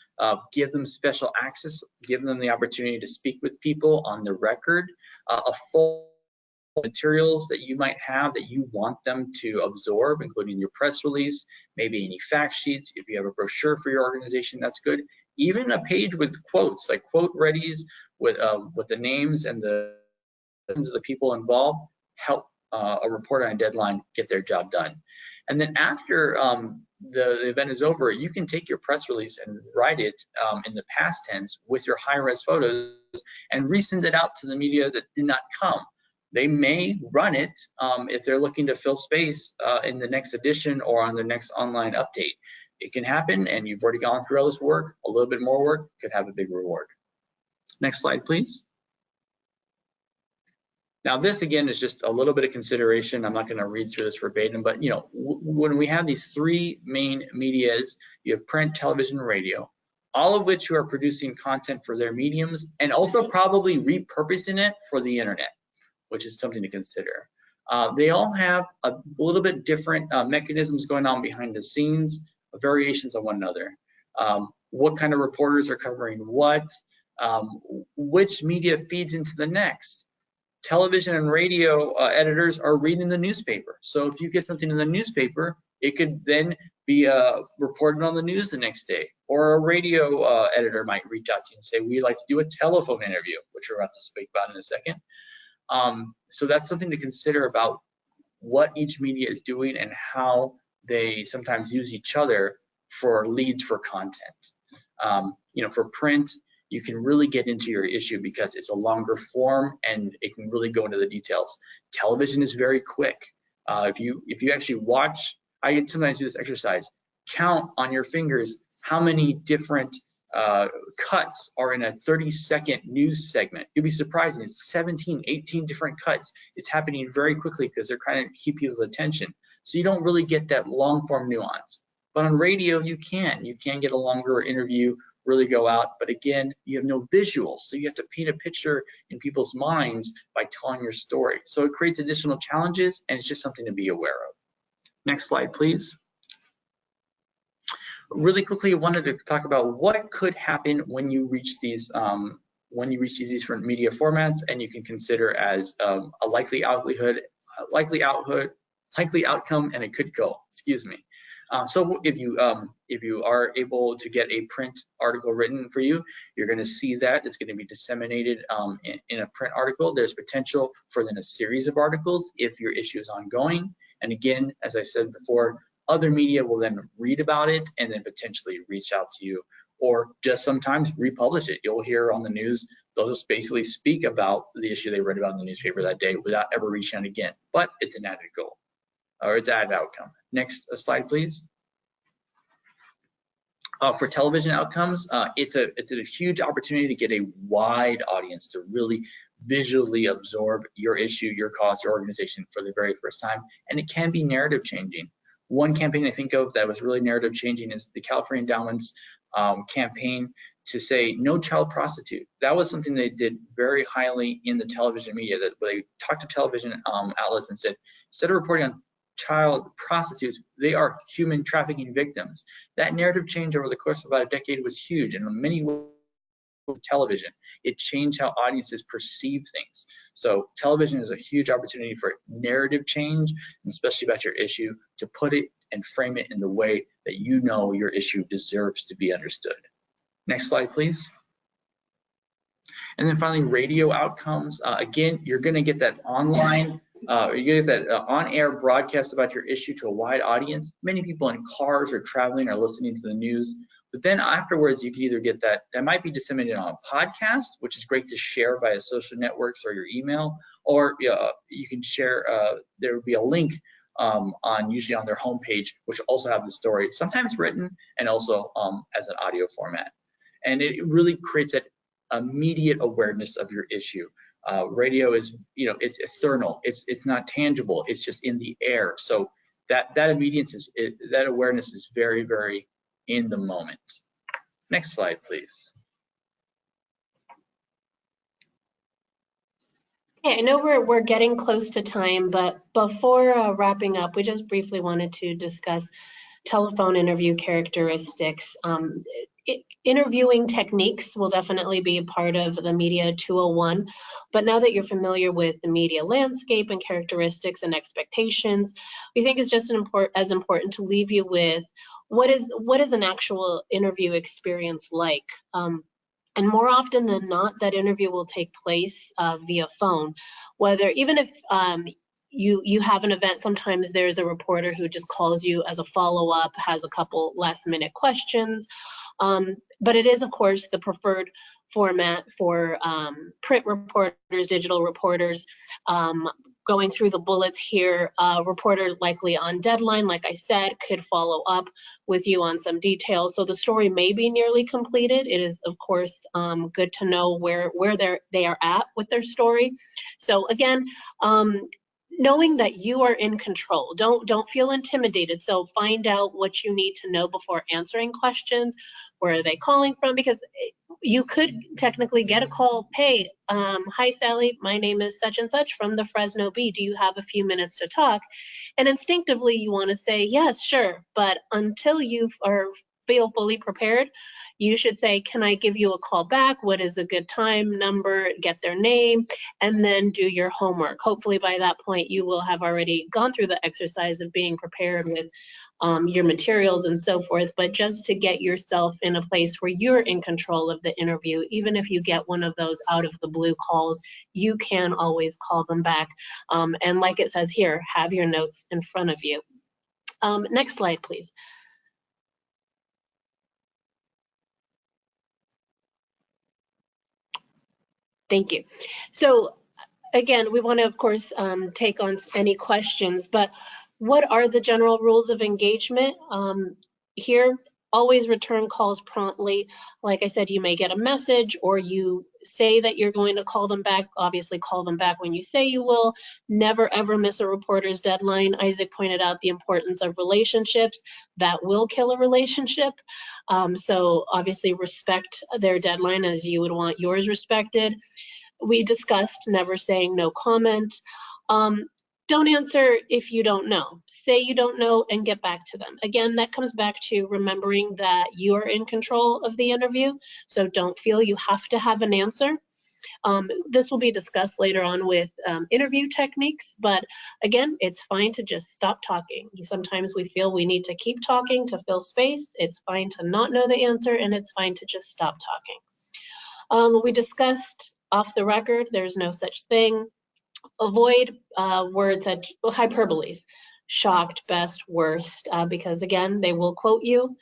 Give them special access. Give them the opportunity to speak with people on the record. A full materials that you might have that you want them to absorb, including your press release, maybe any fact sheets. If you have a brochure for your organization, that's good. Even a page with quotes, like quote readies with the names and the people involved, help a reporter on a deadline get their job done. And then after the event is over, you can take your press release and write it in the past tense with your high-res photos and resend it out to the media that did not come. They may run it if they're looking to fill space in the next edition or on the next online update. It can happen, and you've already gone through all this work. A little bit more work could have a big reward. Next slide, please. Now, this again is just a little bit of consideration. I'm not going to read through this verbatim, but when we have these 3 main medias, you have print, television, radio, all of which are producing content for their mediums and also probably repurposing it for the internet, which is something to consider. They all have a little bit different mechanisms going on behind the scenes, variations on one another. What kind of reporters are covering what, which media feeds into the next. Television and radio editors are reading the newspaper. So if you get something in the newspaper, it could then be reported on the news the next day. Or a radio editor might reach out to you and say, we'd like to do a telephone interview, which we're about to speak about in a second. So that's something to consider about what each media is doing and how they sometimes use each other for leads for content. You know, for print, you can really get into your issue because it's a longer form and it can really go into the details. Television is very quick. If you actually watch, I can sometimes do this exercise, count on your fingers how many different cuts are in a 30-second news segment. You'll be surprised, it's 17, 18 different cuts. It's happening very quickly because they're trying to keep people's attention. So you don't really get that long form nuance. But on radio, you can get a longer interview, really go out, but again, you have no visuals, so you have to paint a picture in people's minds by telling your story. So it creates additional challenges, and it's just something to be aware of. Next slide, please. Really quickly, I wanted to talk about what could happen when you reach these different media formats, and you can consider as a likely outcome, and a could go. Excuse me. So if you are able to get a print article written for you, you're going to see that it's going to be disseminated in a print article. There's potential for then a series of articles if your issue is ongoing. And again, as I said before, other media will then read about it and then potentially reach out to you, or just sometimes republish it. You'll hear on the news, they'll just basically speak about the issue they read about in the newspaper that day without ever reaching out again. But it's an added goal, or it's an added outcome. Next slide, please. For television outcomes, it's a huge opportunity to get a wide audience to really visually absorb your issue, your cause, your organization for the very first time, and it can be narrative changing. One campaign I think of that was really narrative changing is the California Endowment's campaign to say no child prostitute. That was something they did very highly in the television media, that they talked to television outlets and said, instead of reporting on child prostitutes, they are human trafficking victims. That narrative change over the course of about a decade was huge, and in many ways television, it changed how audiences perceive things. So television is a huge opportunity for narrative change, and especially about your issue, to put it and frame it in the way that you know your issue deserves to be understood. Next slide, please. And then finally, radio outcomes. Again, you're going to get that online, you get that on-air broadcast about your issue to a wide audience. Many people in cars or traveling are listening to the news. But then afterwards, you can either get that might be disseminated on a podcast, which is great to share via social networks or your email, or you can share, there will be a link usually on their homepage, which will also have the story, sometimes written and also as an audio format. And it really creates that immediate awareness of your issue. Radio is, it's ethernal, it's not tangible, it's just in the air. So that immediate that awareness is very, very in the moment. Next slide, please. Okay, I know we're getting close to time, but before wrapping up, we just briefly wanted to discuss telephone interview characteristics. Interviewing techniques will definitely be a part of the Media 201, but now that you're familiar with the media landscape and characteristics and expectations, we think it's just as important to leave you with what is an actual interview experience like. And more often than not, that interview will take place via phone, even if you have an event, sometimes there's a reporter who just calls you as a follow-up, has a couple last-minute questions. But it is, of course, the preferred format for print reporters, digital reporters. Going through the bullets here, reporter likely on deadline, like I said, could follow up with you on some details. So the story may be nearly completed. It is, of course, good to know where they are at with their story. So again, knowing that you are in control, don't feel intimidated. So find out what you need to know before answering questions. Where are they calling from? Because you could technically get a call. Hey, hi Sally, my name is such and such from the Fresno Bee. Do you have a few minutes to talk? And instinctively you want to say yes, sure. But until you feel fully prepared, you should say, can I give you a call back? What is a good time, number, get their name, and then do your homework. Hopefully by that point you will have already gone through the exercise of being prepared with your materials and so forth, but just to get yourself in a place where you're in control of the interview. Even if you get one of those out of the blue calls, you can always call them back. And like it says here, have your notes in front of you. Next slide, please. Thank you. So again, we want to, of course, take on any questions, but what are the general rules of engagement? Here, always return calls promptly. Like I said, you may get a message or you say that you're going to call them back. Obviously, call them back when you say you will. Never, ever miss a reporter's deadline. Isaac pointed out the importance of relationships. That will kill a relationship. So obviously, respect their deadline as you would want yours respected. We discussed never saying no comment. Don't answer if you don't know. Say you don't know and get back to them. Again, that comes back to remembering that you are in control of the interview, so don't feel you have to have an answer. This will be discussed later on with interview techniques, but again, it's fine to just stop talking. Sometimes we feel we need to keep talking to fill space. It's fine to not know the answer, and it's fine to just stop talking. We discussed off the record, there's no such thing. Avoid words at hyperboles, shocked, best, worst, because again, they will quote you.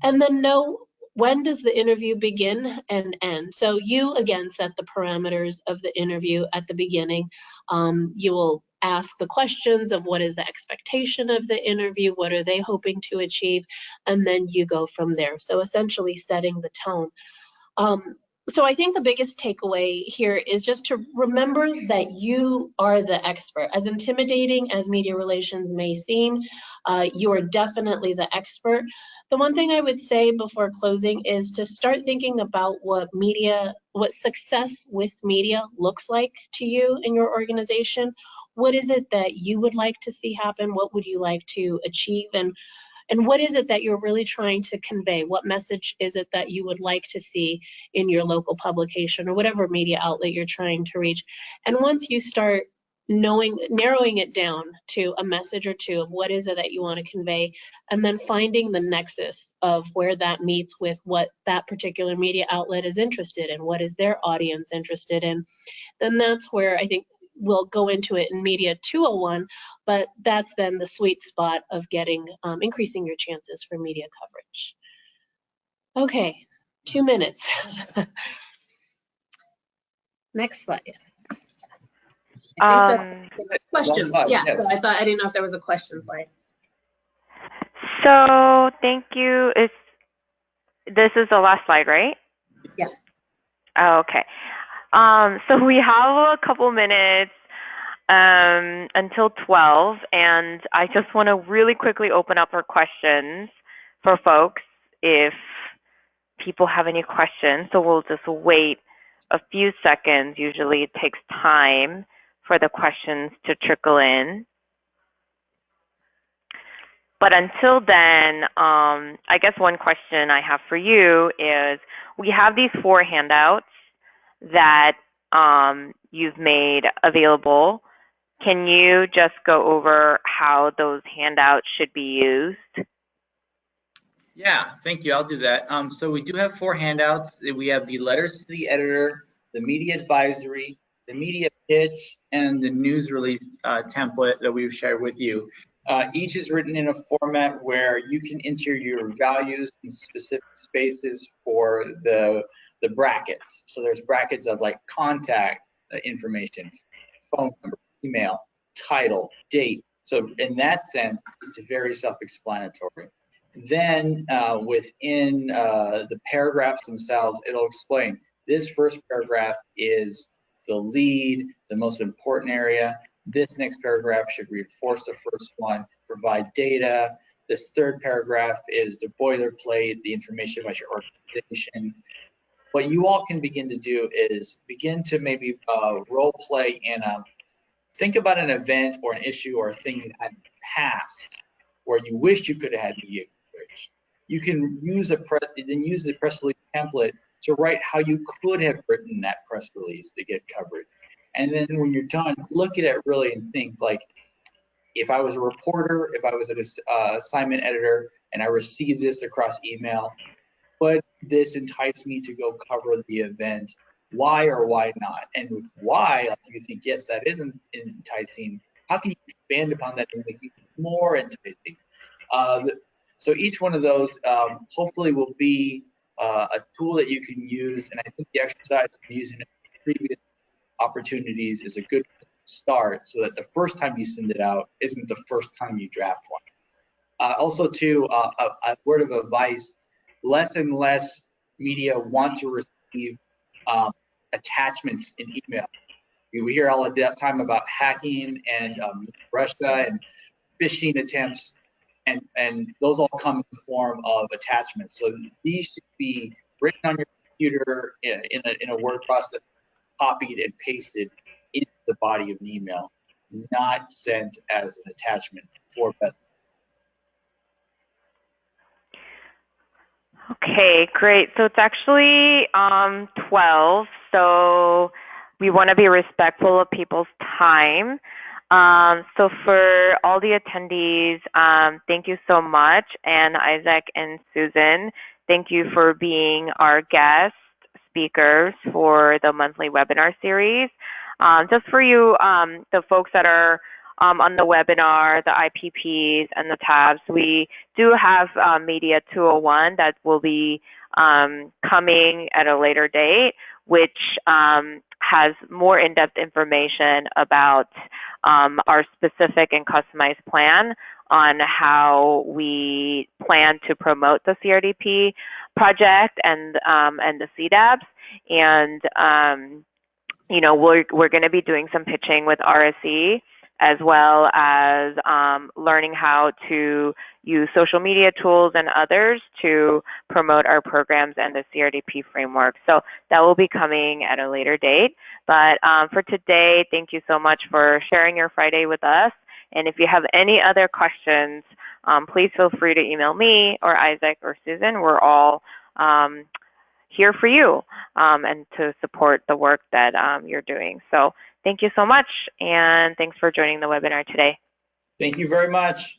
And then know when does the interview begin and end. So you, again, set the parameters of the interview at the beginning. You will ask the questions of what is the expectation of the interview, what are they hoping to achieve, and then you go from there. So essentially setting the tone. So I think the biggest takeaway here is just to remember that you are the expert. As intimidating as media relations may seem, you are definitely the expert. The one thing I would say before closing is to start thinking about what success with media looks like to you in your organization. What is it that you would like to see happen? What would you like to achieve? And what is it that you're really trying to convey? What message is it that you would like to see in your local publication or whatever media outlet you're trying to reach? And once you start narrowing it down to a message or two of what is it that you want to convey, and then finding the nexus of where that meets with what that particular media outlet is interested in, what is their audience interested in, then that's where I think we'll go into it in Media 201, but that's then the sweet spot of getting, increasing your chances for media coverage. Okay, 2 minutes. Next slide. I think that's questions. Yeah, yes. So I didn't know if there was a question slide. So thank you. This is the last slide, right? Yes. Oh, okay. So we have a couple minutes until 12, and I just want to really quickly open up for questions for folks if people have any questions. So we'll just wait a few seconds. Usually it takes time for the questions to trickle in. But until then, I guess one question I have for you is, we have these 4 handouts that you've made available. Can you just go over how those handouts should be used? Yeah, thank you. I'll do that. So we do have 4 handouts. We have the letters to the editor, the media advisory, the media pitch, and the news release template that we've shared with you. Each is written in a format where you can enter your values in specific spaces for the brackets. So there's brackets of like contact information, phone number, email, title, date. So in that sense, it's very self-explanatory. Then within the paragraphs themselves, it'll explain this first paragraph is the lead, the most important area. This next paragraph should reinforce the first one, provide data. This third paragraph is the boilerplate, the information about your organization. What you all can begin to do is begin to maybe role play in think about an event or an issue or a thing you had in the past where you wish you could have had media coverage. You can use the press release template to write how you could have written that press release to get coverage. And then when you're done, look at it really and think like, if I was a reporter, if I was an assignment editor, and I received this across email, would this entice me to go cover the event? Why or why not? And with why, like you think, yes, that isn't enticing, how can you expand upon that and make it more enticing? So each one of those hopefully will be a tool that you can use, and I think the exercise I'm using in previous opportunities is a good start, so that the first time you send it out isn't the first time you draft one. Also, too, a word of advice: less and less media want to receive attachments in email. We hear all the time about hacking and Russia and phishing attempts, and those all come in the form of attachments. So these should be written on your computer in a word processor, copied and pasted into the body of an email, not sent as an attachment for best. Okay, great. So it's actually 12, so we want to be respectful of people's time. So for all the attendees, thank you so much. And Isaac and Susan, thank you for being our guest speakers for the monthly webinar series. Just for you, the folks that are on the webinar, the IPPs and the tabs, we do have Media 201 that will be coming at a later date, which has more in-depth information about our specific and customized plan on how we plan to promote the CRDP project and the CDABs. And you know, we're going to be doing some pitching with RSE, as well as learning how to use social media tools and others to promote our programs and the CRDP framework. So that will be coming at a later date. But for today, thank you so much for sharing your Friday with us. And if you have any other questions, please feel free to email me or Isaac or Susan. We're all here for you and to support the work that you're doing. So thank you so much, and thanks for joining the webinar today. Thank you very much.